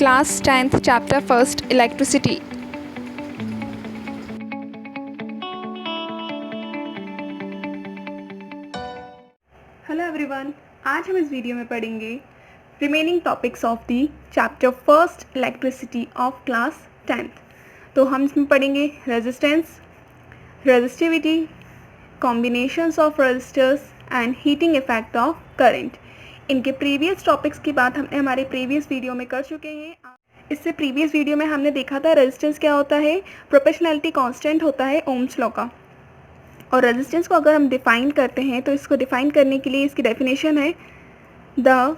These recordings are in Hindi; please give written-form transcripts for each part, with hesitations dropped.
Class 10th, Chapter 1st, Electricity. Hello everyone, आज हम इस वीडियो में पढ़ेंगे remaining topics of the chapter first electricity of class 10th। तो हम इसमें पढ़ेंगे resistance, resistivity, combinations of resistors and heating effect of current. इनके प्रीवियस टॉपिक्स की बात हमने हमारे प्रीवियस वीडियो में कर चुके हैं। इससे प्रीवियस वीडियो में हमने देखा था रेजिस्टेंस क्या होता है, प्रोपोर्शनैलिटी कांस्टेंट होता है ओम्स लॉ का। और रेजिस्टेंस को अगर हम डिफ़ाइन करते हैं तो इसको डिफ़ाइन करने के लिए इसकी डेफिनेशन है the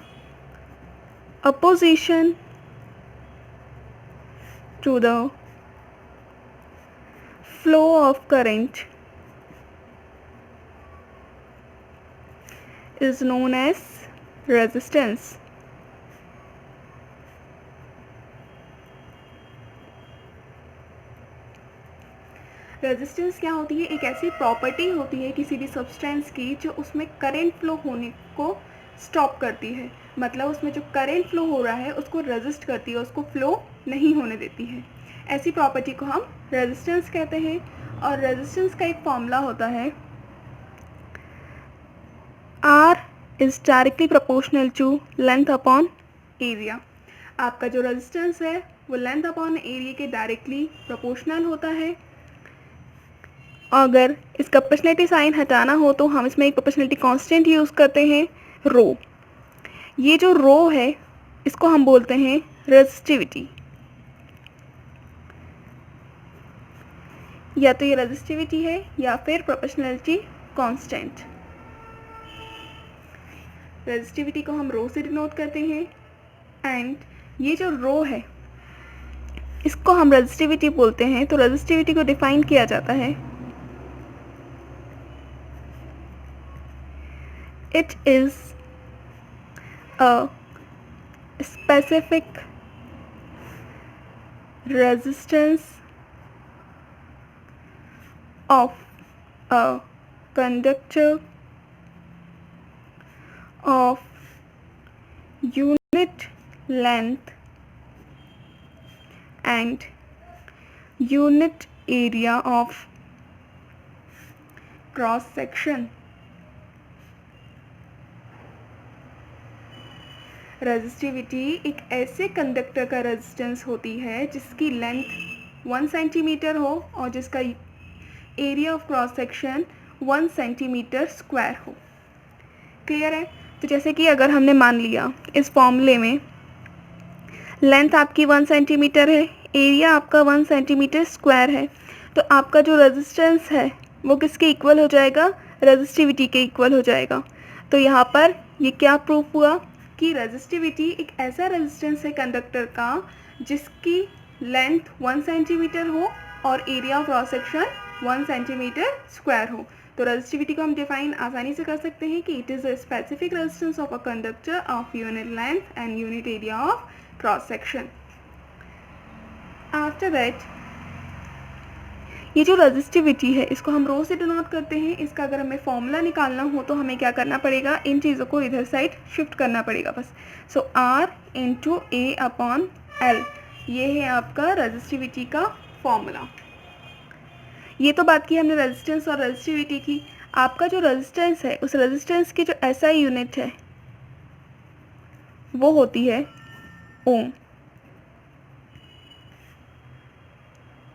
opposition to the flow of current is known as resistance. Resistance क्या होती है? एक ऐसी प्रॉपर्टी होती है किसी भी सब्सटेंस की जो उसमें करंट फ्लो होने को स्टॉप करती है। मतलब उसमें जो करंट फ्लो हो रहा है उसको रेजिस्ट करती है, उसको फ्लो नहीं होने देती है। ऐसी प्रॉपर्टी को हम रेजिस्टेंस कहते हैं। और रेजिस्टेंस का एक फॉर्मूला होता है R is directly proportional to length upon area. आपका जो रेजिस्टेंस है वो लेंथ अपॉन एरिया के डायरेक्टली प्रोपोर्शनल होता है। अगर इसका प्रोपोर्शनैलिटी साइन हटाना हो तो हम इसमें एक प्रोपोर्शनैलिटी कांस्टेंट यूज़ करते हैं रो। ये जो रो है इसको हम बोलते हैं रेजिस्टिविटी। या तो ये रेजिस्टिविटी है या फिर प्रोपोर्शनैलिटी कांस्टेंट। रेजिस्टिविटी को हम रो से डिनोट करते हैं एंड ये जो रो है इसको हम रेजिस्टिविटी बोलते हैं। तो रेजिस्टिविटी को डिफाइन किया जाता है it is a specific resistance of a conductor of unit length and unit area of cross section। Resistivity एक ऐसे कंडक्टर का रेजिस्टेंस होती है जिसकी लेंथ 1 सेंटीमीटर हो और जिसका area of cross section 1 centimetre square हो। क्लियर है? तो जैसे कि अगर हमने मान लिया इस फॉर्मूले में लेंथ आपकी 1 सेंटीमीटर है, एरिया आपका 1 सेंटीमीटर स्क्वायर है, तो आपका जो रेजिस्टेंस है वो किसके इक्वल हो जाएगा? रेजिस्टिविटी के इक्वल हो जाएगा। तो यहाँ पर ये क्या प्रूफ हुआ कि रेजिस्टिविटी एक ऐसा रेजिस्टेंस है कंडक्टर का जिसकी लेंथ 1 सेंटीमीटर हो और area of cross section 1 centimetre square हो। तो रेजिस्टिविटी को हम डिफाइन आसानी से कर सकते हैं कि it is a specific resistance of a conductor of unit length and unit area of cross section. After that ये जो रेजिस्टिविटी है इसको हम रो से डिनोट करते हैं। इसका अगर हमें फॉर्मूला निकालना हो तो हमें क्या करना पड़ेगा? इन चीज़ों को इधर साइड शिफ्ट करना पड़ेगा बस। सो R इंटू ए अपॉन एल, ये है आपका रेजिस्टिविटी का फॉर्मूला। ये तो बात की हमने रेजिस्टेंस और रेजिस्टिविटी की। आपका जो रेजिस्टेंस है उस रेजिस्टेंस की जो SI यूनिट है वो होती है ओम।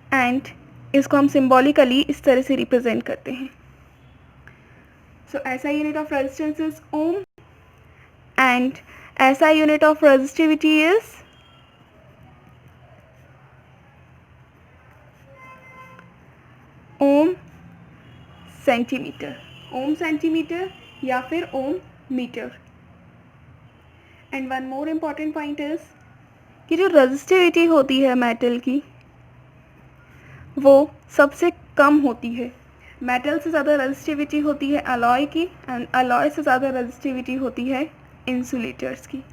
एंड इसको हम सिंबॉलिकली इस तरह से रिप्रेजेंट करते हैं। So SI unit of resistance is ohm and SI unit of resistivity is ohm centimetre. Ohm centimetre या फिर ohm metre. And one more important point is कि जो रेजिस्टिविटी होती है मेटल की वो सबसे कम होती है। मेटल से ज़्यादा रेजिस्टिविटी होती है अलॉय की एंड अलॉय से ज़्यादा रेजिस्टिविटी होती है इंसुलेटर्स की।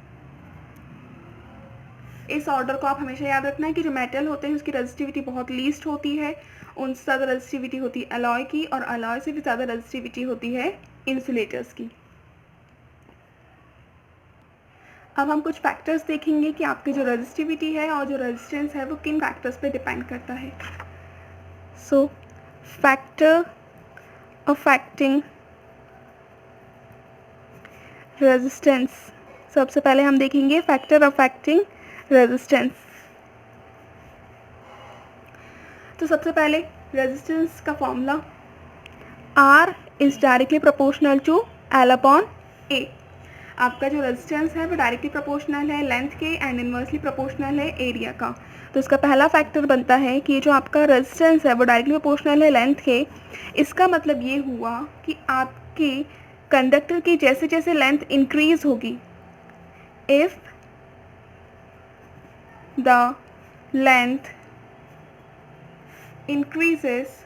इस ऑर्डर को आप हमेशा याद रखना है कि जो मेटल होते हैं उसकी रेजिस्टिविटी बहुत लीस्ट होती है, उनसे ज़्यादा रेजिस्टिविटी होती है अलॉय की, और अलॉय से भी ज़्यादा रेजिस्टिविटी होती है इंसुलेटर्स की। अब हम कुछ फैक्टर्स देखेंगे कि आपकी जो रेजिस्टिविटी है और जो रेजिस्टेंस है वो किन फैक्टर्स पे डिपेंड करता है. सो फैक्टर अफेक्टिंग रेजिस्टेंस. सबसे पहले हम देखेंगे फैक्टर अफेक्टिंग रेजिस्टेंस. तो सबसे पहले रेजिस्टेंस का formula R is directly proportional to L upon A. आपका जो रेजिस्टेंस है वो डायरेक्टली प्रोपोर्शनल है लेंथ के एंड इन्वर्सली प्रोपोर्शनल है एरिया का. तो इसका पहला फैक्टर बनता है कि जो आपका रेजिस्टेंस है वो डायरेक्टली प्रोपोर्शनल है लेंथ के. इसका मतलब ये हुआ कि आपके कंडक्टर की जैसे जैसे लेंथ इंक्रीज होगी, if the length increases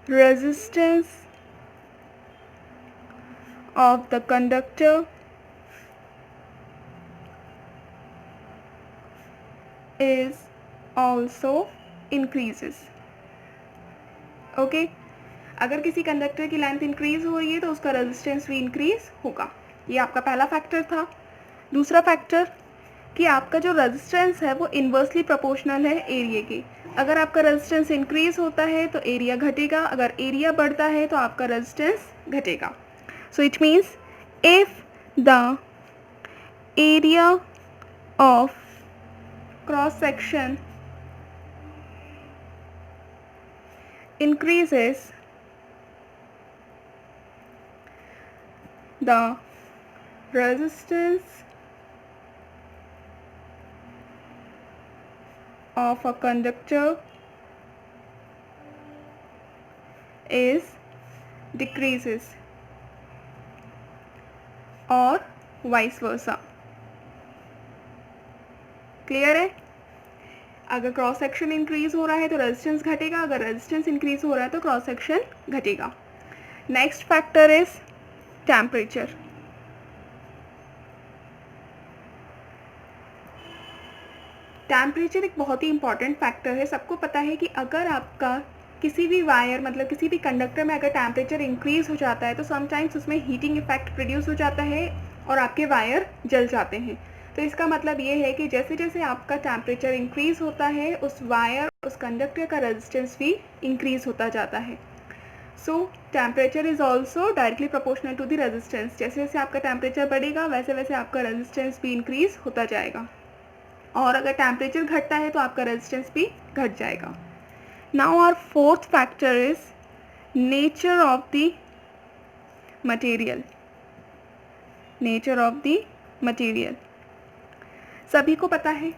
resistance of the conductor is also increases. Okay, अगर किसी कंडक्टर की लेंथ इंक्रीज हो रही है तो उसका रेजिस्टेंस भी इंक्रीज होगा. ये आपका पहला फैक्टर था. दूसरा फैक्टर कि आपका जो रेजिस्टेंस है वो इन्वर्सली प्रोपोर्शनल है एरिया के. अगर आपका रेजिस्टेंस इंक्रीज होता है तो एरिया घटेगा, अगर एरिया बढ़ता है तो आपका रेजिस्टेंस घटेगा. सो it means if the area of cross section increases, the resistance of a conductor is decreases और वाइस वर्सा. क्लियर है? अगर क्रॉस सेक्शन इंक्रीज हो रहा है तो रेजिस्टेंस घटेगा, अगर रेजिस्टेंस इंक्रीज हो रहा है तो क्रॉस सेक्शन घटेगा. Next factor is temperature. Temperature एक बहुत ही इंपॉर्टेंट फैक्टर है. सबको पता है कि अगर आपका किसी भी वायर मतलब किसी भी कंडक्टर में अगर टेम्परेचर इंक्रीज हो जाता है तो समटाइम्स उसमें हीटिंग इफेक्ट प्रोड्यूस हो जाता है और आपके वायर जल जाते हैं. तो इसका मतलब ये है कि जैसे जैसे आपका टेम्परेचर इंक्रीज होता है उस वायर उस कंडक्टर का रेजिस्टेंस भी इंक्रीज होता जाता है. So temperature is also directly proportional to the resistance. जैसे जैसे आपका टेम्परेचर बढ़ेगा वैसे वैसे आपका रेजिस्टेंस भी इंक्रीज होता जाएगा और अगर टेम्परेचर घटता है तो आपका रेजिस्टेंस भी घट जाएगा. Now our fourth factor is nature of the material. Nature of the material. सभी को पता है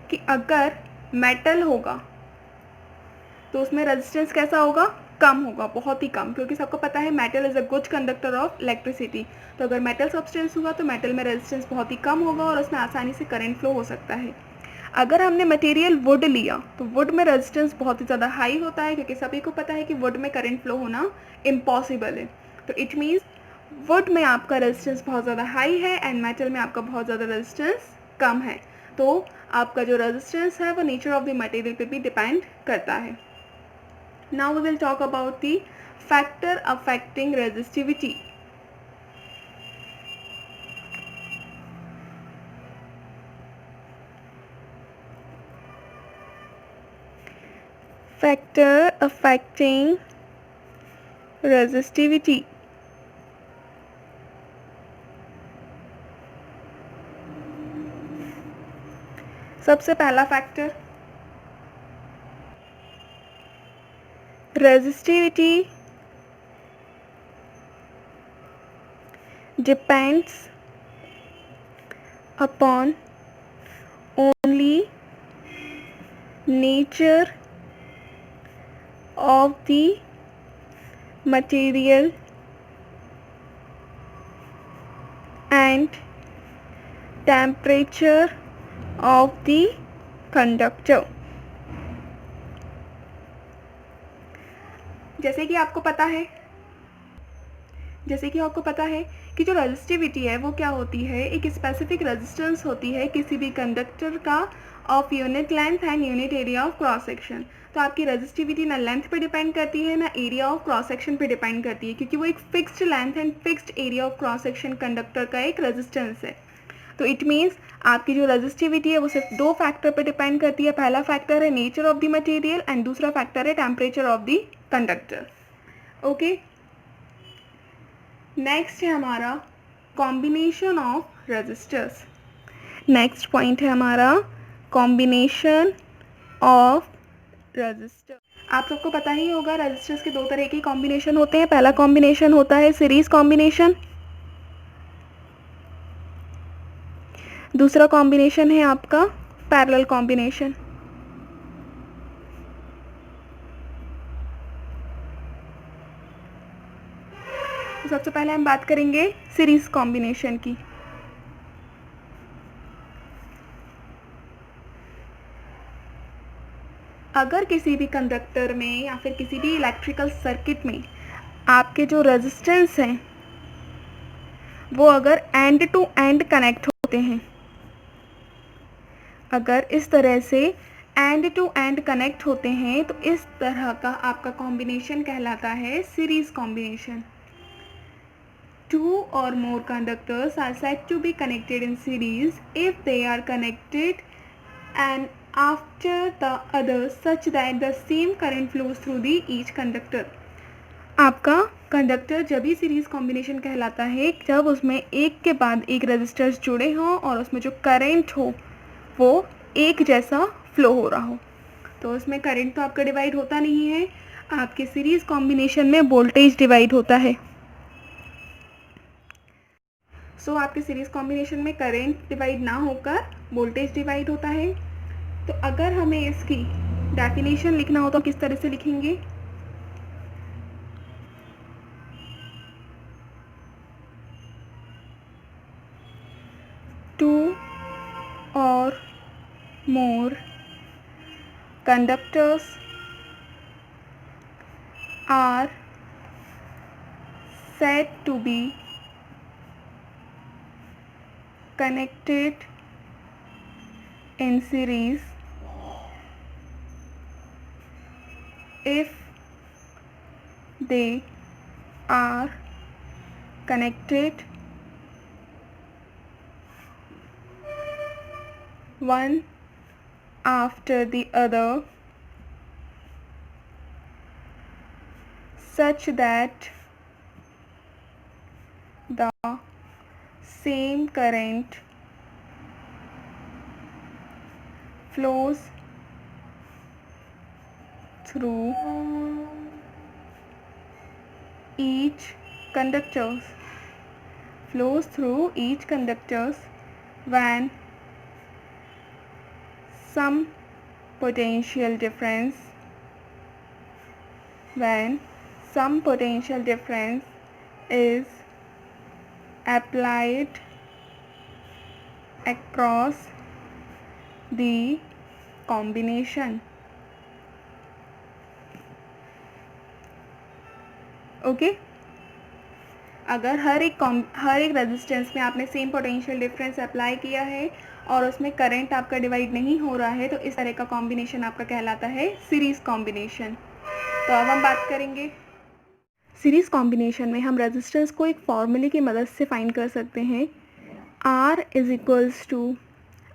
कि अगर मेटल होगा तो उसमें रेजिस्टेंस कैसा होगा? कम होगा, बहुत ही कम, क्योंकि सबको पता है metal is a good conductor of electricity. तो अगर मेटल सब्सटेंस हुआ तो मेटल में रेजिस्टेंस बहुत ही कम होगा और उसमें आसानी से करंट फ्लो हो सकता है. अगर हमने मटेरियल वुड लिया तो वुड में रेजिस्टेंस बहुत ही ज़्यादा हाई होता है, क्योंकि सभी को पता है कि वुड में करंट फ्लो होना इम्पॉसिबल है. तो इट मीन्स वुड में आपका रेजिस्टेंस बहुत ज़्यादा हाई है एंड मेटल में आपका बहुत ज़्यादा रेजिस्टेंस कम है. तो आपका जो रेजिस्टेंस है वो नेचर ऑफ द मटेरियल पे भी डिपेंड करता है. Now we will talk about the factor affecting resistivity. Factor affecting resistivity. सबसे पहला factor resistivity depends upon only nature of the material and temperature of the conductor. जैसे कि आपको पता है कि जो रेजिस्टिविटी है वो क्या होती है? एक स्पेसिफिक रेजिस्टेंस होती है किसी भी कंडक्टर का of unit length and unit area of cross section. तो आपकी रेजिस्टिविटी ना लेंथ पे डिपेंड करती है ना एरिया ऑफ क्रॉस सेक्शन पे डिपेंड करती है, क्योंकि वो एक fixed length and fixed area of cross section conductor का एक रेजिस्टेंस है। तो इट मीन्स आपकी जो रेजिस्टिविटी है वो सिर्फ दो फैक्टर पे डिपेंड करती है। पहला फैक्टर है nature of the material and दूसरा फैक्टर है temperature of the conductor. Okay, next है हमारा combination of resistors. Next point है हमारा कॉम्बिनेशन ऑफ रेजिस्टर। आप सबको पता ही होगा रेजिस्टर्स के दो तरह के कॉम्बिनेशन होते हैं। पहला कॉम्बिनेशन होता है सीरीज कॉम्बिनेशन, दूसरा कॉम्बिनेशन है आपका पैरेलल कॉम्बिनेशन। तो सबसे पहले हम बात करेंगे सीरीज कॉम्बिनेशन की। अगर किसी भी कंडक्टर में या फिर किसी भी इलेक्ट्रिकल सर्किट में आपके जो रेजिस्टेंस हैं वो अगर एंड टू एंड कनेक्ट होते हैं, अगर इस तरह से एंड टू एंड कनेक्ट होते हैं तो इस तरह का आपका कॉम्बिनेशन कहलाता है series combination. Two or more conductors are said to be connected in series if they are connected and after the other such that the same current flows through the each conductor। आपका कंडक्टर जब भी सीरीज कॉम्बिनेशन कहलाता है जब उसमें एक के बाद एक रेजिस्टर्स जुड़े हों और उसमें जो करंट हो वो एक जैसा फ्लो हो रहा हो। तो उसमें करंट तो आपका डिवाइड होता नहीं है, आपके सीरीज कॉम्बिनेशन में वोल्टेज डिवाइड होता है। सो आपके सीरीज कॉम्बिनेशन में करंट डिवाइड ना होकर वोल्टेज डिवाइड होता है। तो अगर हमें इसकी डेफिनेशन लिखना हो तो किस तरह से लिखेंगे? टू और more conductors are said to be connected in series if they are connected one after the other such that the same current flows through each conductors when some potential difference is applied across the combination। Okay, अगर हर एक रेजिस्टेंस में आपने सेम पोटेंशियल डिफरेंस अप्लाई किया है और उसमें करंट आपका डिवाइड नहीं हो रहा है तो इस तरह का कॉम्बिनेशन आपका कहलाता है सीरीज कॉम्बिनेशन। तो अब हम बात करेंगे सीरीज कॉम्बिनेशन में हम रेजिस्टेंस को एक फॉर्मूले की मदद से फाइंड कर सकते हैं। R is equals to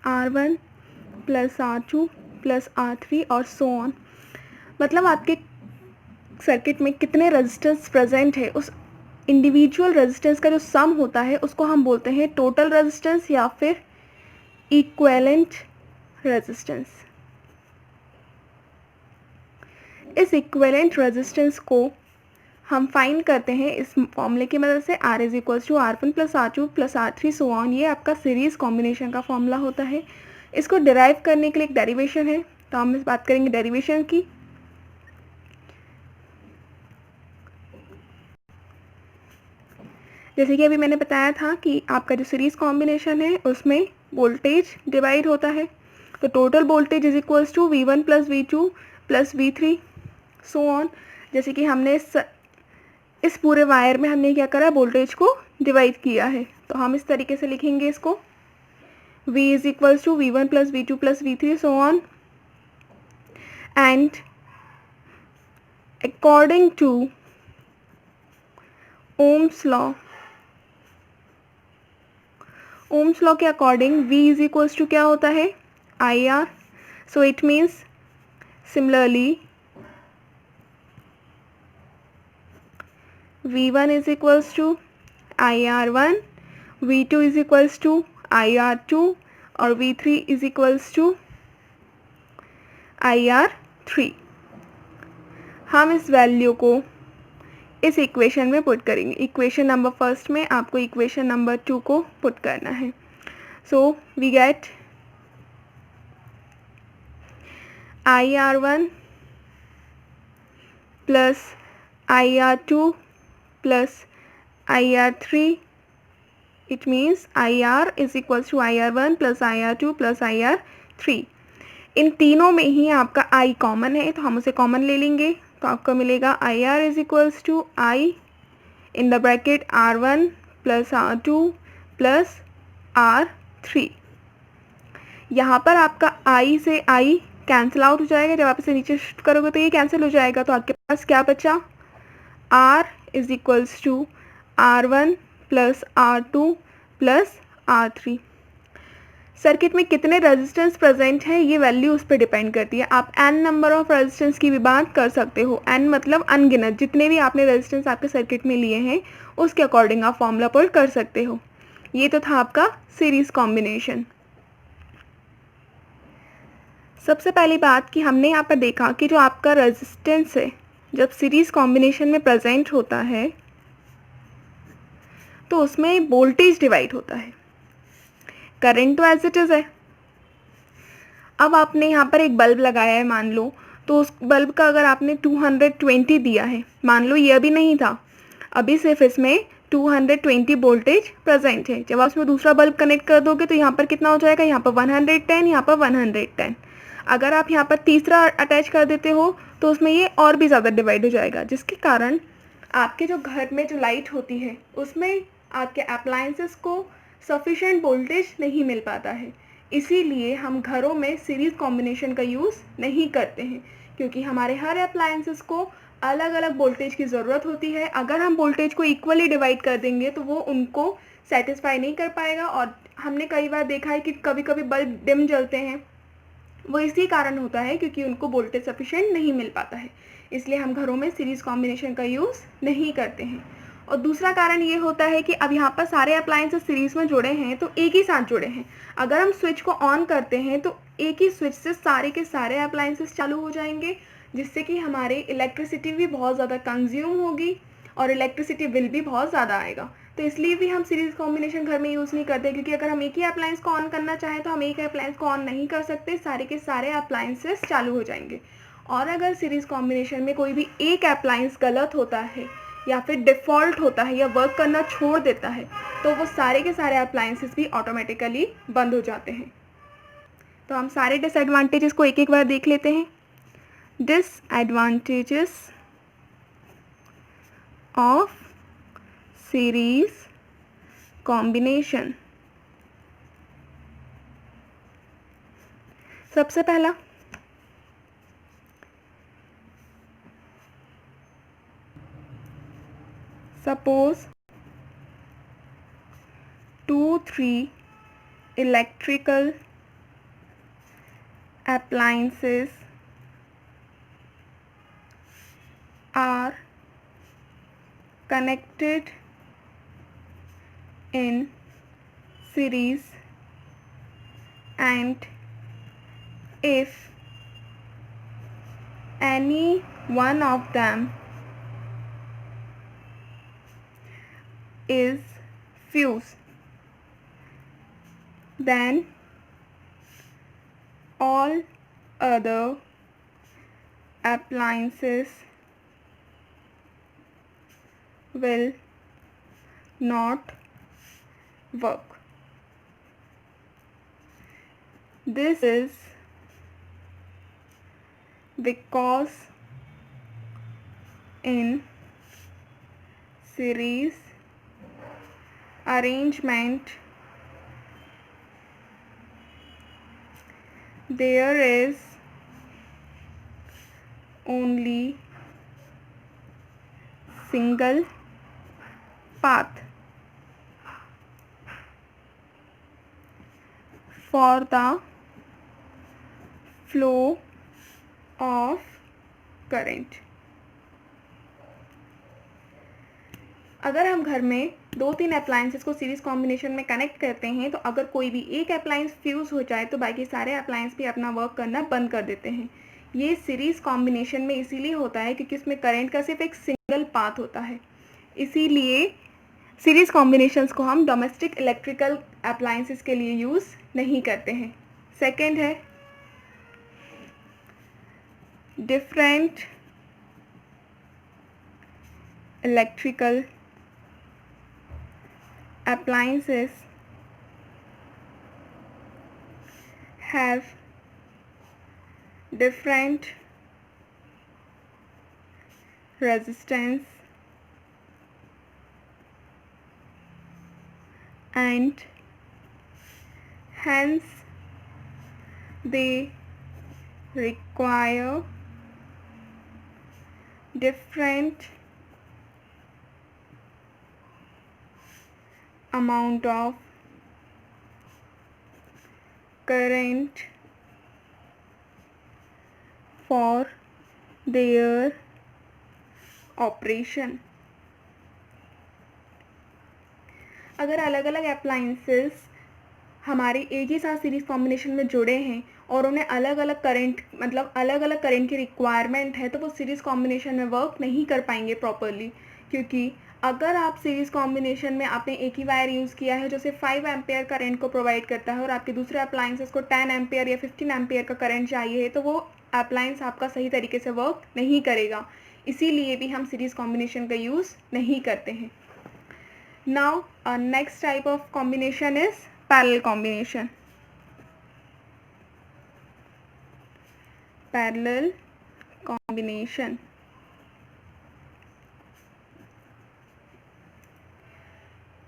R1 plus R2 plus R3 और सो ऑन। मतलब आपके सर्किट में कितने रेजिस्टेंस प्रेजेंट है उस इंडिविजुअल रेजिस्टेंस का जो सम होता है उसको हम बोलते हैं टोटल रेजिस्टेंस या फिर इक्विवेलेंट रेजिस्टेंस। इस इक्विवेलेंट रेजिस्टेंस को हम फाइंड करते हैं इस फॉर्मूले की मदद से। R is equals to R1 plus R2 plus R3 so on. ये आपका सीरीज कॉम्बिनेशन का फॉर्मूला होता है। इसको डिराइव करने के लिए एक डेरिवेशन है, तो हम इस बात करेंगे डेरिवेशन की। जैसे कि अभी मैंने बताया था कि आपका जो सीरीज कॉम्बिनेशन है उसमें वोल्टेज डिवाइड होता है, तो total voltage is equals to V1 plus V2 plus V3 so on. जैसे कि हमने इस पूरे वायर में हमने क्या करा, वोल्टेज को डिवाइड किया है, तो हम इस तरीके से लिखेंगे इसको V is equals to V1 plus V2 plus V3 so on, and according to Ohm's law के according V is equals to क्या होता है IR. So it means similarly V1 is equals to IR1, V2 is equals to IR2 और V3 is equals to IR3. हम इस वैल्यू को इस इक्वेशन में पुट करेंगे. इक्वेशन नंबर फर्स्ट में आपको इक्वेशन नंबर 2 को पुट करना है. So we get IR1 plus IR2 plus IR3. It means IR is equals to IR1 plus IR2 plus IR3. इन तीनों में ही आपका I कॉमन है तो हम उसे कॉमन ले लेंगे. तो आपका मिलेगा IR is equals to I in the bracket R1 plus R2 plus R3. यहाँ पर आपका I से I कैंसिल आउट हो जाएगा. जब आप इसे नीचे शिफ्ट करोगे तो ये कैंसिल हो जाएगा. तो आपके पास क्या बचा R is equals to R1 plus R2 plus R3. Circuit में कितने रेजिस्टेंस प्रेजेंट है ये वैल्यू उस पर डिपेंड करती है. आप n नंबर ऑफ रेजिस्टेंस की भी बात कर सकते हो. n मतलब अनगिनत, जितने भी आपने रेजिस्टेंस आपके सर्किट में लिए हैं उसके अकॉर्डिंग आप फॉर्मूला पुट कर सकते हो. ये तो था आपका सीरीज कॉम्बिनेशन. सबसे पहली बात कि हमने यहाँ पर देखा कि जो आपका रेजिस्टेंस है जब सीरीज कॉम्बिनेशन में प्रेजेंट होता है तो उसमें वोल्टेज डिवाइड होता है. करंट तो एज इट इज़ है. अब आपने यहाँ पर एक बल्ब लगाया है मान लो, तो उस बल्ब का अगर आपने 220 दिया है, मान लो ये अभी नहीं था, अभी सिर्फ इसमें 220 वोल्टेज प्रेजेंट है. जब आप उसमें दूसरा बल्ब कनेक्ट कर दोगे तो यहाँ पर कितना हो जाएगा, यहाँ पर 110, यहाँ पर 110. अगर आप यहाँ पर तीसरा अटैच कर देते हो तो उसमें ये और भी ज़्यादा डिवाइड हो जाएगा, जिसके कारण आपके जो घर में जो लाइट होती है उसमें आपके अप्लायंसेस को सफिशेंट वोल्टेज नहीं मिल पाता है. इसीलिए हम घरों में सीरीज़ कॉम्बिनेशन का यूज़ नहीं करते हैं, क्योंकि हमारे हर अप्लायंसेस को अलग अलग वोल्टेज की ज़रूरत होती है. अगर हम वोल्टेज को इक्वली डिवाइड कर देंगे तो वो उनको सेटिस्फाई नहीं कर पाएगा. और हमने कई बार देखा है कि कभी कभी बल्ब डिम जलते हैं, वो इसी कारण होता है क्योंकि उनको वोल्टेज सफिशेंट नहीं मिल पाता है. इसलिए हम घरों में सीरीज़ कॉम्बिनेशन का यूज़ नहीं करते हैं. और दूसरा कारण ये होता है कि अब यहाँ पर सारे अप्लायंसेस सीरीज़ में जुड़े हैं तो एक ही साथ जुड़े हैं. अगर हम स्विच को ऑन करते हैं तो एक ही स्विच से सारे के सारे अप्लायंसेस चालू हो जाएंगे, जिससे कि हमारे इलेक्ट्रिसिटी भी बहुत ज़्यादा कंज्यूम होगी और इलेक्ट्रिसिटी बिल भी बहुत ज़्यादा आएगा. तो इसलिए भी हम सीरीज़ कॉम्बिनेशन घर में यूज़ नहीं करते, क्योंकि अगर हम एक ही अप्लायंस को ऑन करना चाहें तो हम एक अप्लायंस को ऑन नहीं कर सकते, सारे के सारे अप्लायंसेस चालू हो जाएंगे. और अगर सीरीज़ कॉम्बिनेशन में कोई भी एक अप्लायंस गलत होता है या फिर डिफ़ॉल्ट होता है या वर्क करना छोड़ देता है तो वो सारे के सारे अप्लायंसेस भी ऑटोमेटिकली बंद हो जाते हैं. तो हम सारे डिसएडवांटेजेस को एक एक बार देख लेते हैं. Disadvantages of series combination. सबसे पहला, suppose 2-3 electrical appliances are connected in series, and if any one of them is fused, then all other appliances will not work. This is because in series arrangement there is only single path for the flow of current. अगर हम घर में 2-3 अप्लायंसेस को सीरीज कॉम्बिनेशन में कनेक्ट करते हैं तो अगर कोई भी एक अप्लायंस फ्यूज़ हो जाए तो बाकी सारे अप्लायंस भी अपना वर्क करना बंद कर देते हैं. ये सीरीज कॉम्बिनेशन में इसीलिए होता है क्योंकि उसमें करंट का सिर्फ एक सिंगल पाथ होता है. इसीलिए सीरीज कॉम्बिनेशंस को हम डोमेस्टिक इलेक्ट्रिकल अप्लायंसेस के लिए यूज़ नहीं करते हैं. सेकेंड है different electrical appliances have different resistance and hence they require different amount of current for their operation. अगर अलग अलग अप्लायंसेस हमारे एक ही साथ सीरीज कॉम्बिनेशन में जुड़े हैं और उन्हें अलग अलग करंट मतलब अलग अलग करंट की रिक्वायरमेंट है तो वो सीरीज़ कॉम्बिनेशन में वर्क नहीं कर पाएंगे प्रॉपरली. क्योंकि अगर आप सीरीज़ कॉम्बिनेशन में आपने एक ही वायर यूज़ किया है जो सिर्फ 5 एम्पेयर करंट को प्रोवाइड करता है और आपके दूसरे अप्लायंसेस को 10 एम्पेयर या 15 एम्पेयर का करंट चाहिए तो वो अप्लायंस आपका सही तरीके से वर्क नहीं करेगा. इसीलिए भी हम सीरीज़ कॉम्बिनेशन का यूज़ नहीं करते हैं. Now next type of combination is parallel combination. Parallel combination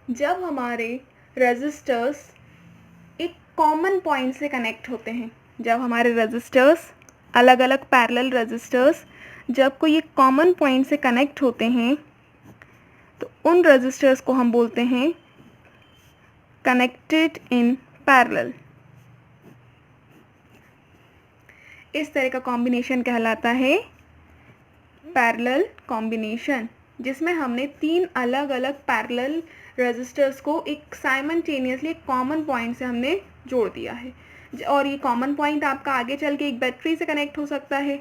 जब हमारे रेजिस्टर्स एक कॉमन पॉइंट से कनेक्ट होते हैं, जब हमारे रेजिस्टर्स अलग अलग पैरेलल रेजिस्टर्स जब कोई एक कॉमन पॉइंट से कनेक्ट होते हैं तो उन रेजिस्टर्स को हम बोलते हैं कनेक्टेड इन पैरेलल. इस तरह का कॉम्बिनेशन कहलाता है पैरेलल कॉम्बिनेशन, जिसमें हमने 3 अलग अलग पैरेलल रेजिस्टर्स को एक साइमल्टेनियसली एक कॉमन पॉइंट से हमने जोड़ दिया है. और ये कॉमन पॉइंट आपका आगे चल के एक बैटरी से कनेक्ट हो सकता है.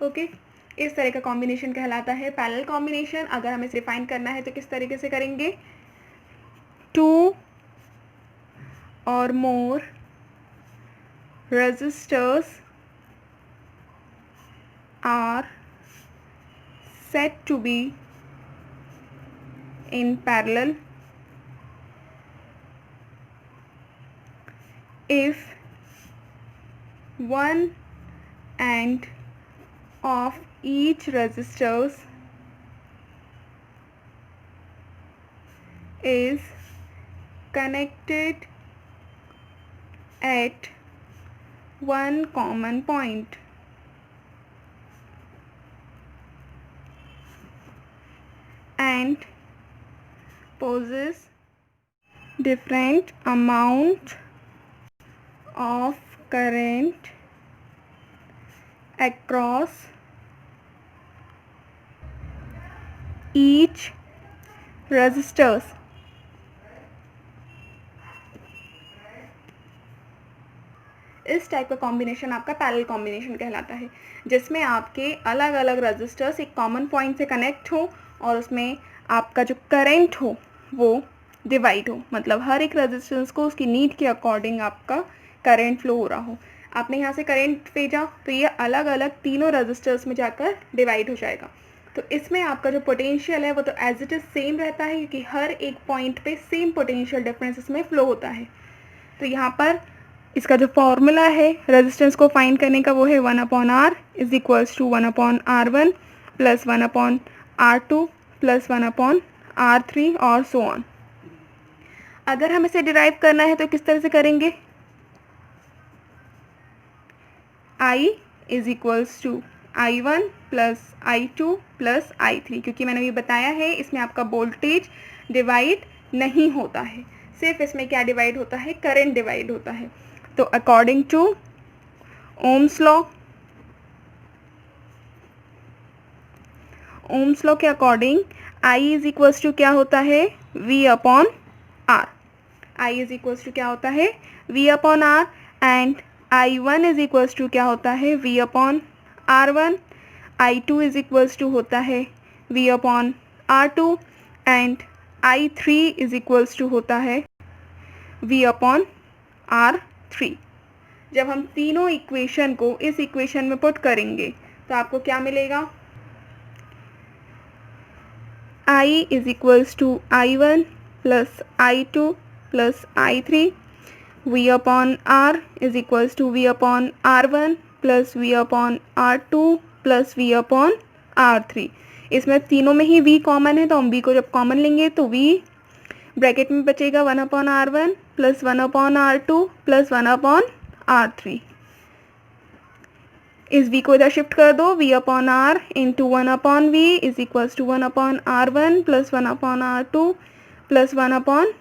ओके, इस तरह का कॉम्बिनेशन कहलाता है पैरेलल कॉम्बिनेशन. अगर हमें डिफाइन करना है तो किस तरीके से करेंगे? 2 or more resistors are said to be in parallel if one end of each resistors is connected at one common point and possess different amount of current across each resistors. इस टाइप का कॉम्बिनेशन आपका पैरेलल कॉम्बिनेशन कहलाता है, जिसमें आपके अलग अलग रेजिस्टर्स एक कॉमन पॉइंट से कनेक्ट हो और उसमें आपका जो करंट हो वो डिवाइड हो. मतलब हर एक रेजिस्टेंस को उसकी नीड के अकॉर्डिंग आपका करंट फ्लो हो रहा हो. आपने यहाँ से करंट भेजा तो ये अलग अलग तीनों रेजिस्टर्स में जाकर डिवाइड हो जाएगा. तो इसमें आपका जो पोटेंशियल है वो तो एज इट इज़ सेम रहता है क्योंकि हर एक पॉइंट पे सेम पोटेंशियल डिफरेंस इसमें फ्लो होता है. तो यहाँ पर इसका जो फॉर्मूला है रेजिस्टेंस को फाइंड करने का वो है 1/R is equals to 1/R1 plus 1/R2 plus 1/R3 और सो ऑन. अगर हम इसे डिराइव करना है तो किस तरह से करेंगे, I is equals to I1 plus I2 plus I3, क्योंकि मैंने ये बताया है इसमें आपका वोल्टेज डिवाइड नहीं होता है, सिर्फ इसमें क्या डिवाइड होता है, करंट डिवाइड होता है। तो अकॉर्डिंग टू ओम्स लॉ के according I is equals to क्या होता है, V upon R। I is equals to क्या होता है, V upon R, and I1 is equals to क्या होता है, V upon R1। I2 is equals to होता है V upon R2, and I3 is equals to होता है V अपॉन R3। जब हम तीनों इक्वेशन को इस इक्वेशन में पुट करेंगे तो आपको क्या मिलेगा, I is equals to I1 plus I2 plus I3, V upon R is equals to V upon R1 plus V upon R2 plus V upon R3। इसमें तीनों में ही V कॉमन है, तो हम V को जब कॉमन लेंगे तो V ब्रैकेट में बचेगा 1 upon R1 plus 1 upon R2 plus 1 upon R3। इस V को इधर शिफ्ट कर दो, V upon R into 1 upon V is equals to 1 upon R1 plus 1 upon R2 plus 1 upon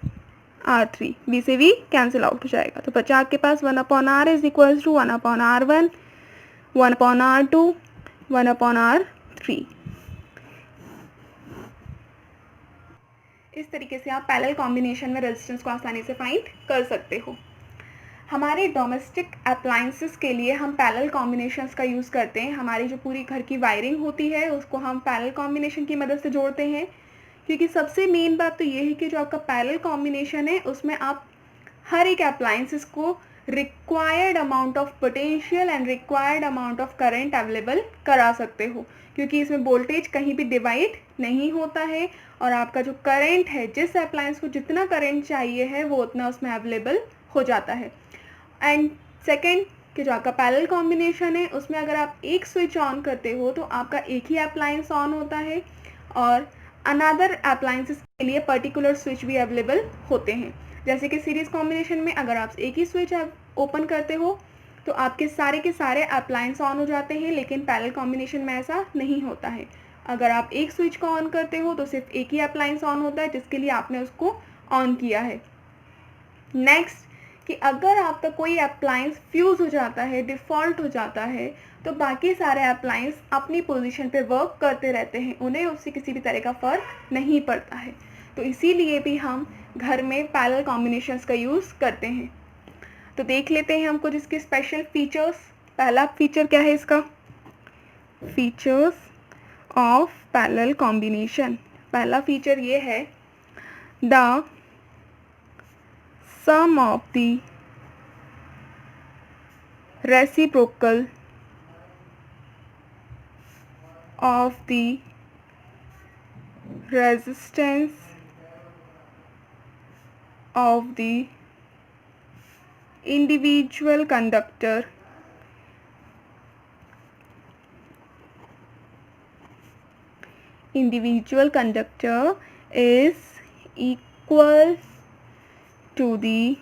R3। V से V कैंसिल आउट हो जाएगा, तो बचा आपके पास 1 upon R is equals to 1 upon R1, 1 upon R2, 1 upon R3। इस तरीके से आप पैरेलल कॉम्बिनेशन में रेजिस्टेंस को आसानी से फाइंड कर सकते हो। हमारे डोमेस्टिक अप्लायंसेस के लिए हम पैरेलल कॉम्बिनेशंस का यूज़ करते हैं। हमारी जो पूरी घर की वायरिंग होती है उसको हम पैरेलल कॉम्बिनेशन की मदद से जोड़ते हैं, क्योंकि सबसे मेन बात तो ये है कि जो आपका पैरेलल कॉम्बिनेशन है उसमें आप हर एक अप्लायंसेस को required amount of potential and required amount of current available करा सकते हो, क्योंकि इसमें वोल्टेज कहीं भी डिवाइड नहीं होता है और आपका जो करंट है, जिस अप्लायंस को जितना करंट चाहिए है वो उतना उसमें अवेलेबल हो जाता है। एंड सेकेंड कि जो आपका पैरेलल कॉम्बिनेशन है उसमें अगर आप एक स्विच ऑन करते हो तो आपका एक ही अप्लायंस ऑन होता है और अनदर अप्लायंसेस के लिए पर्टिकुलर स्विच भी अवेलेबल होते हैं। जैसे कि सीरीज़ कॉम्बिनेशन में अगर आप एक ही स्विच ओपन करते हो तो आपके सारे के सारे अप्लायंस ऑन हो जाते हैं, लेकिन पैरेलल कॉम्बिनेशन में ऐसा नहीं होता है। अगर आप एक स्विच को ऑन करते हो तो सिर्फ एक ही अप्लायंस ऑन होता है जिसके लिए आपने उसको ऑन किया है। नेक्स्ट कि अगर आपका कोई अप्लायंस फ्यूज़ हो जाता है, डिफ़ॉल्ट हो जाता है, तो बाकी सारे अप्लायंस अपनी पोजीशन पे वर्क करते रहते हैं, उन्हें उससे किसी भी तरह का फ़र्क नहीं पड़ता है। तो इसीलिए भी हम घर में पैरेलल कॉम्बिनेशंस का यूज़ करते हैं। तो देख लेते हैं हम कुछ इसके स्पेशल फीचर्स। पहला फीचर क्या है इसका, फीचर्स ऑफ पैरेलल कॉम्बिनेशन। पहला फीचर ये है, the sum of the reciprocal of the resistance of the individual conductor is equal to the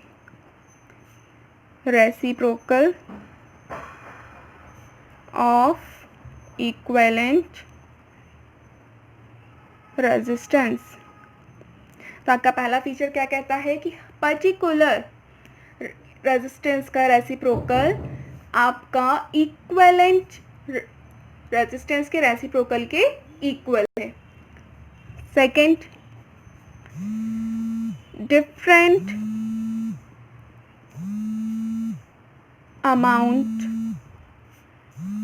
reciprocal of equivalent resistance। तो आपका पहला फीचर क्या कहता है कि पर्टिकुलर रेजिस्टेंस का रेसिप्रोकल आपका इक्विवेलेंट रेजिस्टेंस के रेसिप्रोकल के इक्वल है। Second, different amount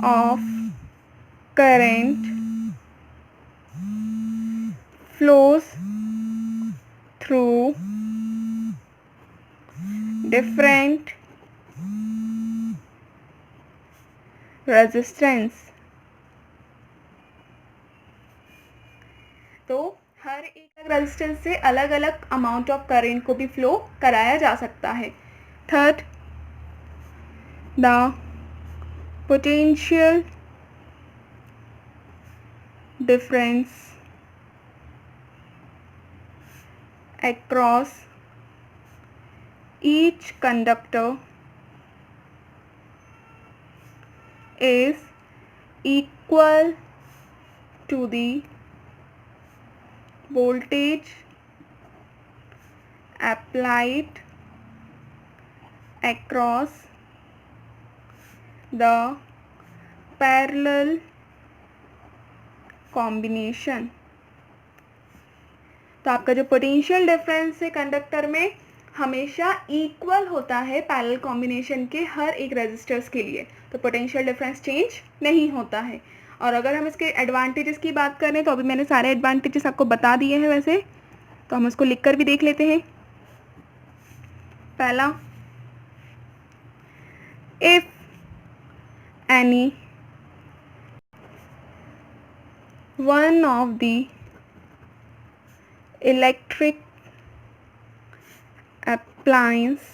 of current flows through different resistance। तो हर एक रेजिस्टेंस से अलग अलग अमाउंट ऑफ करेंट को भी फ्लो कराया जा सकता है। Third, the potential difference across each conductor is equal to the voltage applied across the parallel combination। तो आपका जो पोटेंशियल डिफरेंस है कंडक्टर में हमेशा इक्वल होता है पैरेलल कॉम्बिनेशन के हर एक रेजिस्टर्स के लिए, तो पोटेंशियल डिफरेंस चेंज नहीं होता है। और अगर हम इसके एडवांटेजेस की बात करें तो अभी मैंने सारे एडवांटेजेस आपको बता दिए हैं वैसे, तो हम इसको लिखकर भी देख लेते हैं। पहला, if any one of the electric appliance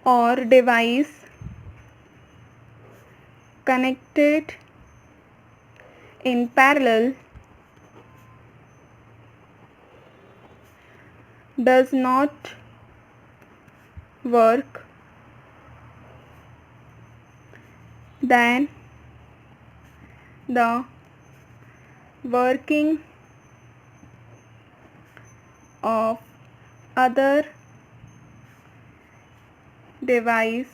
or device connected in parallel does not work, then the working of other device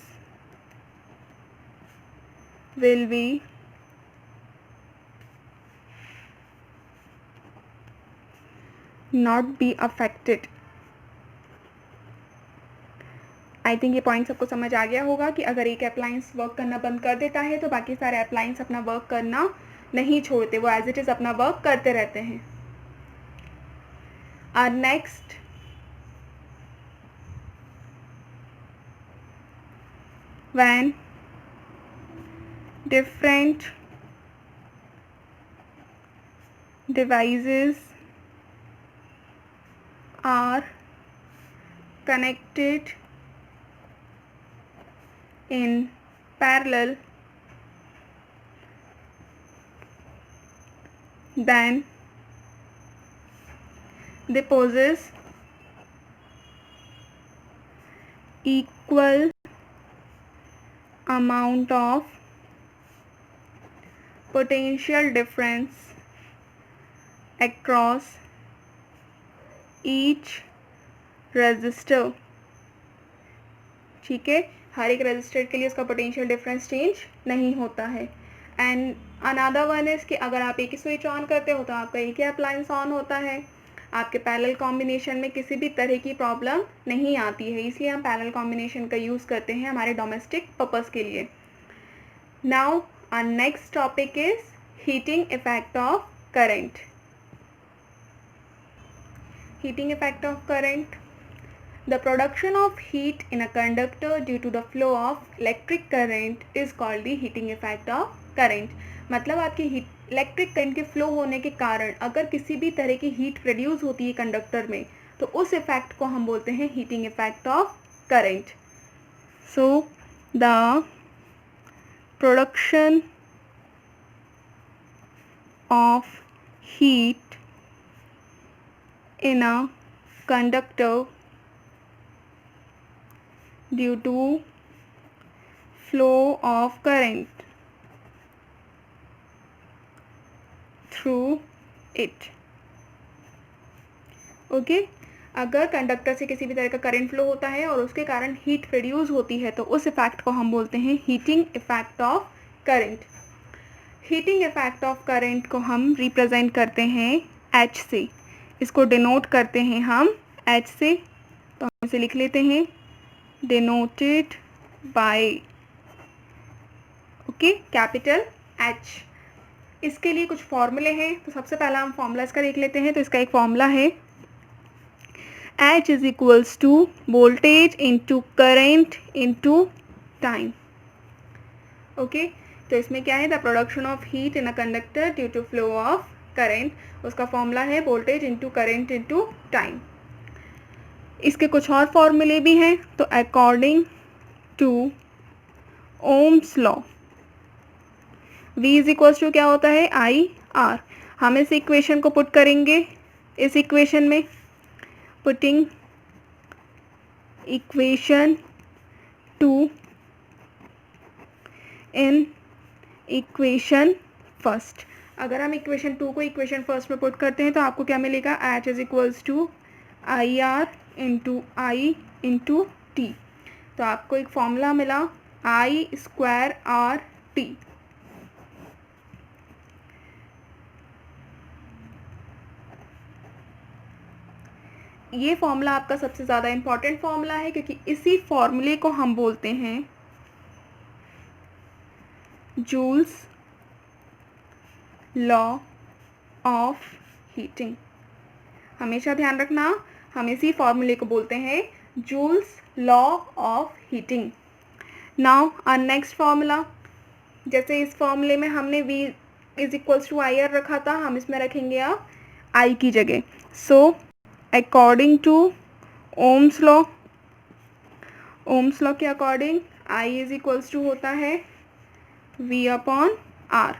will be not be affected। I think ये पॉइंट सबको समझ आ गया होगा कि अगर एक अप्लायंस वर्क करना बंद कर देता है तो बाकी सारे अप्लायंस अपना वर्क करना नहीं छोड़ते, वो एज इट इज़ अपना वर्क करते रहते हैं। और next, when different devices are connected in parallel, then they possess equal amount of potential difference across each resistor। ठीक है, हर एक रजिस्टर के लिए उसका पोटेंशियल डिफरेंस चेंज नहीं होता है। एंड अनदर वन इज़ कि अगर आप एक ही स्विच ऑन करते हो तो आपका एक ही अप्लायंस ऑन होता है, आपके पैरेलल कॉम्बिनेशन में किसी भी तरह की प्रॉब्लम नहीं आती है, इसलिए हम पैरेलल कॉम्बिनेशन का यूज़ करते हैं हमारे डोमेस्टिक पर्पस के लिए। Now our next topic is heating effect of current. Heating effect of current, the production of heat in a conductor due to the flow of electric current is called the heating effect of current। मतलब आपकी इलेक्ट्रिक करंट के फ्लो होने के कारण अगर किसी भी तरह की हीट प्रोड्यूस होती है कंडक्टर में तो उस इफेक्ट को हम बोलते हैं heating effect of current. So the production of heat in a conductor due to flow of current through it। Okay, अगर कंडक्टर से किसी भी तरह का करंट फ्लो होता है और उसके कारण हीट प्रोड्यूस होती है तो उस इफेक्ट को हम बोलते हैं heating effect of current. Heating effect of current को हम रिप्रेजेंट करते हैं H से, इसको डिनोट करते हैं हम H से, तो हम इसे लिख लेते हैं denoted by okay capital H। इसके लिए कुछ फॉर्मूले हैं, तो सबसे पहला हम फॉर्मूला इसका देख लेते हैं। तो इसका एक फॉर्मूला है H is equals to voltage into current into time. Okay, तो इसमें क्या है, the production of heat in a conductor due to flow of current, उसका फॉर्मूला है voltage into current into time. इसके कुछ और फॉर्मूले भी हैं, तो according to Ohm's law V is equals to क्या होता है I R। हम इस इक्वेशन को पुट करेंगे इस इक्वेशन में, पुटिंग इक्वेशन 2 इन इक्वेशन फर्स्ट। अगर हम इक्वेशन 2 को इक्वेशन फर्स्ट में पुट करते हैं तो आपको क्या मिलेगा, H is equals to I R into I into t. तो आपको एक फॉर्मूला मिला आई स्क्वायर आर टी। ये फॉर्मूला आपका सबसे ज़्यादा इम्पॉर्टेंट फॉर्मूला है क्योंकि इसी फॉर्मूले को हम बोलते हैं जूल्स लॉ ऑफ हीटिंग। हमेशा ध्यान रखना, हम इसी फॉर्मूले को बोलते हैं Joule's law of heating. Now our next formula, जैसे इस फॉर्मूले में हमने V is equals to I R रखा था, हम इसमें रखेंगे आप I की जगह। So according to Ohm's law, Ohm's law के according I is equals to होता है V अपॉन R।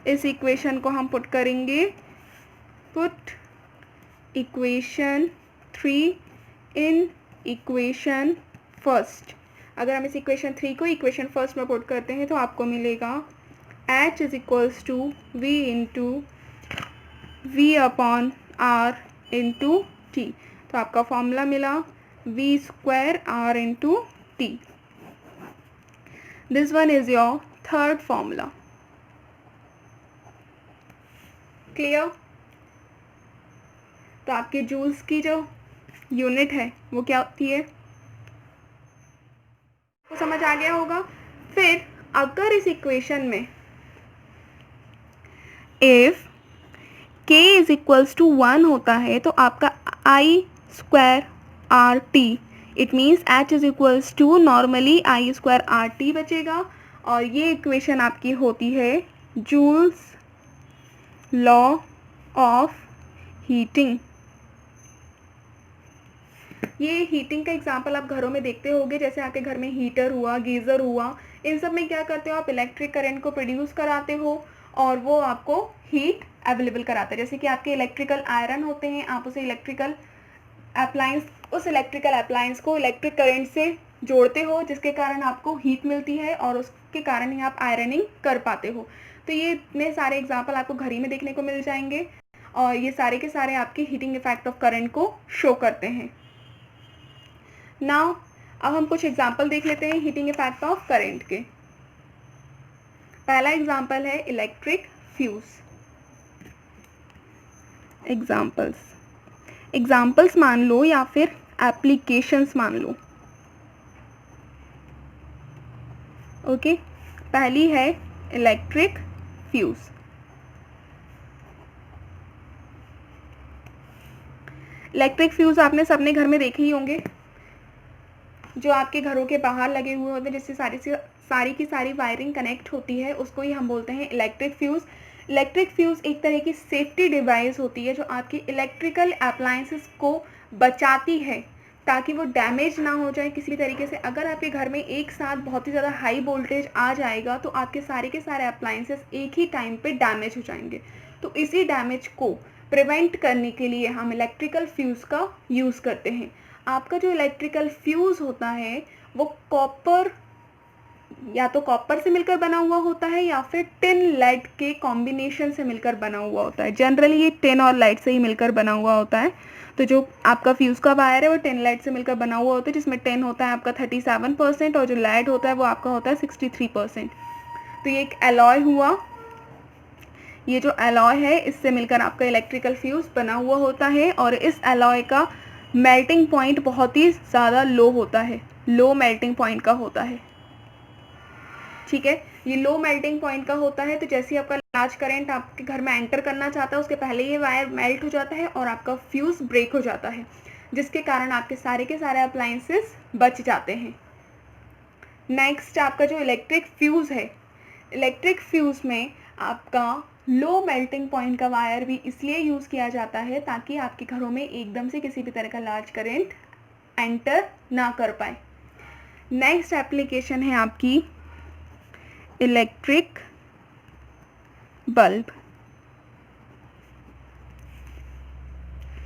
इस इक्वेशन को हम पुट करेंगे, put equation 3 in equation first. अगर हम इस इक्वेशन 3 को इक्वेशन फर्स्ट में पुट करते हैं तो आपको मिलेगा H is equals to V into V upon R into t. तो आपका फॉर्मूला मिला V square R into t. This one is your third formula. Clear? तो आपके जूल्स की जो यूनिट है वो क्या होती है, वो समझ आ गया होगा। फिर अगर इस इक्वेशन में if k is equals to 1 होता है तो आपका I square R T, it means H is equals to normally I square R T बचेगा। और ये इक्वेशन आपकी होती है जूल्स लॉ ऑफ हीटिंग। ये हीटिंग का एग्जांपल आप घरों में देखते होंगे, जैसे आपके घर में हीटर हुआ, गीज़र हुआ, इन सब में क्या करते हो आप, इलेक्ट्रिक करंट को प्रोड्यूस कराते हो और वो आपको हीट अवेलेबल कराता है। जैसे कि आपके इलेक्ट्रिकल आयरन होते हैं, आप उसे इलेक्ट्रिकल अप्लायंस को इलेक्ट्रिक करंट से जोड़ते हो, जिसके कारण आपको हीट मिलती है और उसके कारण ही आप आयरनिंग कर पाते हो। तो ये इतने सारे एग्जाम्पल आपको घर ही में देखने को मिल जाएंगे और ये सारे के सारे आपके हीटिंग इफेक्ट ऑफ करंट को शो करते हैं। नाउ अब हम कुछ एग्जाम्पल देख लेते हैं हीटिंग इफेक्ट ऑफ करंट के। पहला एग्जाम्पल है इलेक्ट्रिक फ्यूज। एग्जाम्पल्स मान लो या फिर एप्लीकेशंस मान लो। ओके, पहली है इलेक्ट्रिक फ्यूज। इलेक्ट्रिक फ्यूज आपने सबने घर में देखे ही होंगे, जो आपके घरों के बाहर लगे हुए होते हैं, जिससे सारी की सारी वायरिंग कनेक्ट होती है, उसको ही हम बोलते हैं इलेक्ट्रिक फ्यूज़। इलेक्ट्रिक फ्यूज़ एक तरह की सेफ्टी डिवाइस होती है जो आपकी इलेक्ट्रिकल अप्लायंसेस को बचाती है ताकि वो डैमेज ना हो जाए किसी तरीके से। अगर आपके घर में एक साथ बहुत ही ज़्यादा हाई वोल्टेज आ जाएगा तो आपके सारे के सारे अप्लायंसेस एक ही टाइम पे डैमेज हो जाएंगे। तो इसी डैमेज को प्रिवेंट करने के लिए हम इलेक्ट्रिकल फ्यूज़ का यूज़ करते हैं। आपका जो इलेक्ट्रिकल फ्यूज़ होता है वो कॉपर से मिलकर बना हुआ होता है या फिर टिन लेड के कॉम्बिनेशन से मिलकर बना हुआ होता है। जनरली ये टिन और लेड से ही मिलकर बना हुआ होता है। तो जो आपका फ्यूज़ का वायर है वो टिन लेड से मिलकर बना हुआ होता है, जिसमें टिन होता है आपका 37% और जो लेड होता है वो आपका होता है 63%। तो ये एक एलॉय हुआ, ये जो एलॉय है इससे मिलकर आपका इलेक्ट्रिकल फ्यूज़ बना हुआ होता है और इस एलॉय का मेल्टिंग पॉइंट बहुत ही ज़्यादा लो होता है, लो मेल्टिंग पॉइंट का होता है। ठीक है, ये लो मेल्टिंग पॉइंट का होता है। तो जैसे ही आपका लार्ज करंट आपके घर में एंटर करना चाहता है उसके पहले ये वायर मेल्ट हो जाता है और आपका फ्यूज़ ब्रेक हो जाता है, जिसके कारण आपके सारे के सारे अप्लायंसेस बच जाते हैं। नेक्स्ट आपका जो इलेक्ट्रिक फ्यूज़ है, इलेक्ट्रिक फ्यूज़ में आपका लो मेल्टिंग पॉइंट का वायर भी इसलिए यूज़ किया जाता है ताकि आपके घरों में एकदम से किसी भी तरह का लार्ज करंट एंटर ना कर पाए। नेक्स्ट एप्लीकेशन है आपकी इलेक्ट्रिक बल्ब।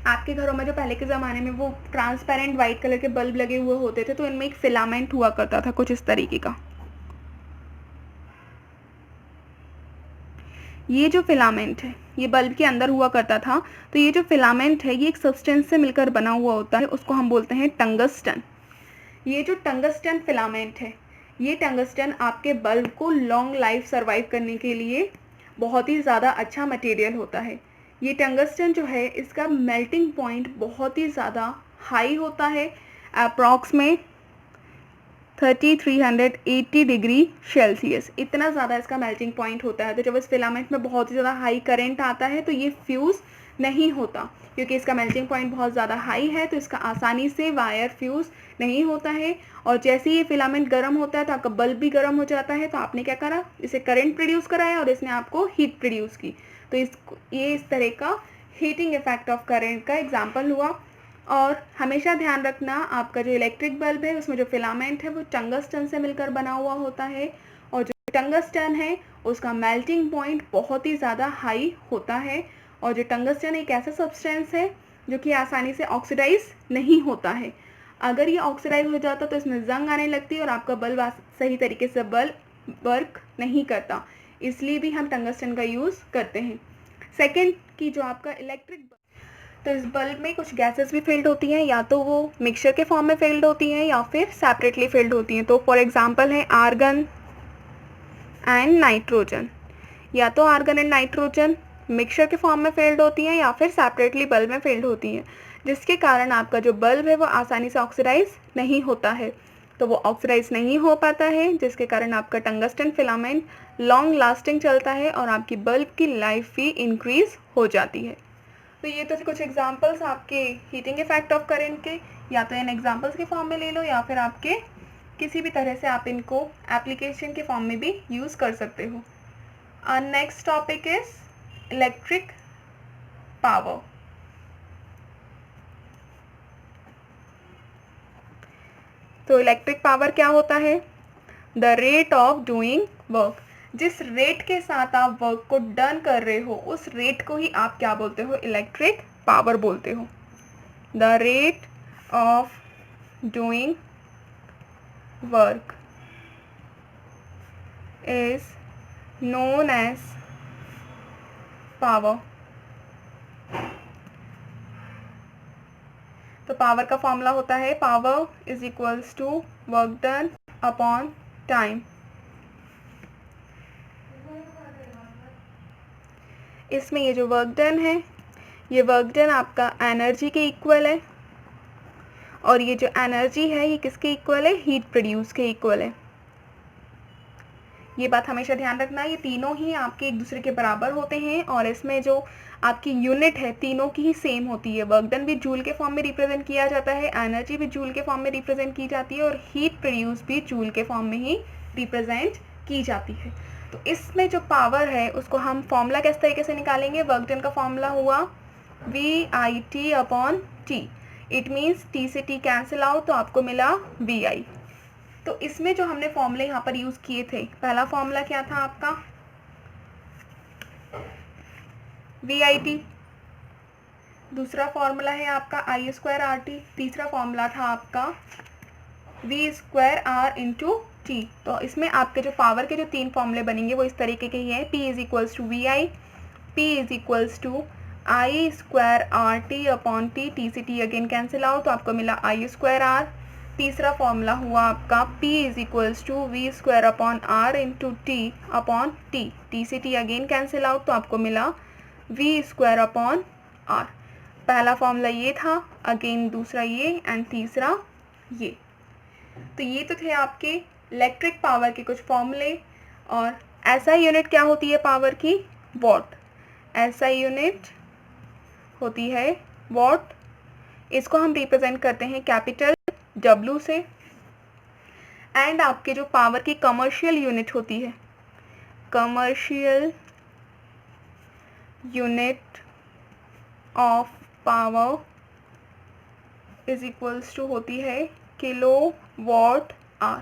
आपके आपके घरों में जो पहले के ज़माने में वो ट्रांसपेरेंट वाइट कलर के बल्ब लगे हुए होते थे, तो इनमें एक फिलामेंट हुआ करता था कुछ इस तरीके का। ये जो फिलामेंट है ये बल्ब के अंदर हुआ करता था, तो ये जो फिलामेंट है ये एक सब्सटेंस से मिलकर बना हुआ होता है, उसको हम बोलते हैं टंगस्टन। ये जो टंगस्टन फिलामेंट है, ये टंगस्टन आपके बल्ब को लॉन्ग लाइफ सर्वाइव करने के लिए बहुत ही ज़्यादा अच्छा मटेरियल होता है। ये टंगस्टन जो है इसका मेल्टिंग पॉइंट बहुत ही ज़्यादा हाई होता है, अप्रॉक्स में 3380 डिग्री सेल्सियस, इतना ज़्यादा इसका मेल्टिंग पॉइंट होता है। तो जब इस फिलामेंट में बहुत ही ज़्यादा हाई करंट आता है तो ये फ्यूज़ नहीं होता, क्योंकि इसका मेल्टिंग पॉइंट बहुत ज़्यादा हाई है, तो इसका आसानी से वायर फ्यूज़ नहीं होता है। और जैसे ही ये फिलामेंट गर्म होता है तो आपका बल्ब भी गर्म हो जाता है, तो आपने क्या करा, इसे करंट प्रोड्यूस कराया और इसने आपको हीट प्रोड्यूस की। तो ये इस तरह का हीटिंग इफेक्ट ऑफ करंट का एग्जाम्पल हुआ। और हमेशा ध्यान रखना, आपका जो इलेक्ट्रिक बल्ब है उसमें जो फिलामेंट है वो टंगस्टन से मिलकर बना हुआ होता है, और जो टंगस्टन है उसका मेल्टिंग पॉइंट बहुत ही ज़्यादा हाई होता है। और जो टंगस्टन एक ऐसा सब्सटेंस है जो कि आसानी से ऑक्सीडाइज नहीं होता है। अगर ये ऑक्सीडाइज हो जाता तो इसमें जंग आने लगती है और आपका बल्ब सही तरीके से बल्ब वर्क नहीं करता, इसलिए भी हम टंगस्टन का यूज़ करते हैं। सेकेंड की जो आपका इलेक्ट्रिक, तो इस बल्ब में कुछ गैसेस भी फिल्ड होती हैं, या तो वो मिक्सचर के फॉर्म में फिल्ड होती हैं या फिर सेपरेटली फिल्ड होती हैं। तो फॉर एग्जांपल है आर्गन एंड नाइट्रोजन। या तो आर्गन एंड नाइट्रोजन मिक्सचर के फॉर्म में फिल्ड होती हैं या फिर सेपरेटली बल्ब में फिल्ड होती हैं, जिसके कारण आपका जो बल्ब है वो आसानी से ऑक्सीडाइज नहीं होता है। तो वो ऑक्सीडाइज नहीं हो पाता है, जिसके कारण आपका टंगस्टन फिलामेंट लॉन्ग लास्टिंग चलता है और आपकी बल्ब की लाइफ भी इंक्रीज हो जाती है। तो ये तो कुछ एग्जांपल्स आपके हीटिंग इफेक्ट ऑफ करंट के, या तो इन एग्जांपल्स के फॉर्म में ले लो या फिर आपके किसी भी तरह से आप इनको एप्लीकेशन के फॉर्म में भी यूज़ कर सकते हो। और next topic is electric power. तो इलेक्ट्रिक पावर क्या होता है? The rate of doing work. जिस रेट के साथ आप वर्क को डन कर रहे हो उस रेट को ही आप क्या बोलते हो? इलेक्ट्रिक पावर बोलते हो। The rate of doing work is known as power. तो पावर का फॉर्मूला होता है power is equals to work done upon time. इसमें ये जो वर्क डन है, ये वर्क डन आपका एनर्जी के इक्वल है, और ये जो एनर्जी है ये किसके इक्वल है? हीट प्रोड्यूस के इक्वल है। ये बात हमेशा ध्यान रखना, ये तीनों ही आपके एक दूसरे के बराबर होते हैं, और इसमें जो आपकी यूनिट है तीनों की ही सेम होती है। वर्क डन भी जूल के फॉर्म में रिप्रेजेंट किया जाता है, एनर्जी भी जूल के फॉर्म में रिप्रेजेंट की जाती है, और हीट प्रोड्यूस भी जूल के फॉर्म में ही रिप्रेजेंट की जाती है। तो इसमें जो पावर है उसको हम फॉर्मूला किस तरीके से निकालेंगे? वर्क डन का फॉर्मूला हुआ VIT upon T। It means T से T कैंसिल आउट तो आपको मिला VI। तो इसमें जो हमने फॉर्मूले यहाँ पर यूज़ किए थे, पहला फॉर्मूला क्या था आपका? VIT। दूसरा फॉर्मूला है आपका I²RT। तीसरा फॉर्मूला था आपका V²R इंटू T। तो इसमें आपके जो पावर के जो तीन फॉर्मूले बनेंगे वो इस तरीके के ही हैं। P is equals to VI, P is equals to I²RT upon T। T से T अगेन कैंसिल आउट तो आपको मिला I²R। तीसरा फॉर्मूला हुआ आपका P is equals to V² upon R into T upon T। T से T अगेन कैंसिल आउट तो आपको मिला V² अपॉन R। पहला फॉर्मूला ये था, अगेन दूसरा ये, एंड तीसरा ये। तो ये तो थे आपके इलेक्ट्रिक पावर के कुछ फॉर्मूले। और SI यूनिट क्या होती है पावर की? वॉट। SI यूनिट होती है वॉट। इसको हम रिप्रेजेंट करते हैं कैपिटल W से। एंड आपके जो पावर की कमर्शियल यूनिट होती है, commercial unit of power is equals to होती है किलो वॉट आर।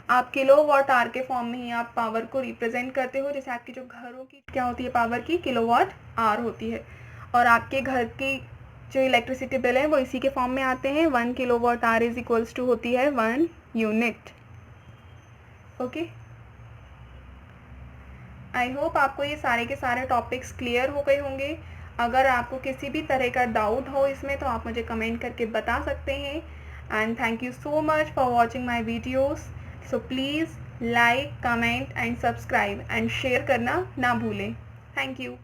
आप किलो वॉट आर के फॉर्म में ही आप पावर को रिप्रेजेंट करते हो। जैसे आपकी जो घरों की क्या होती है पावर की? किलो वॉट आर होती है। और आपके घर की जो इलेक्ट्रिसिटी बिल है वो इसी के फॉर्म में आते हैं। 1 kilowatt hour is equals to होती है 1 यूनिट। ओके, आई होप आपको ये सारे के सारे टॉपिक्स क्लियर हो गए होंगे। अगर आपको किसी भी तरह का डाउट हो इसमें तो आप मुझे कमेंट करके बता सकते हैं। And thank you so much for watching my videos. So please like, comment and subscribe and share करना ना भूलें। Thank you.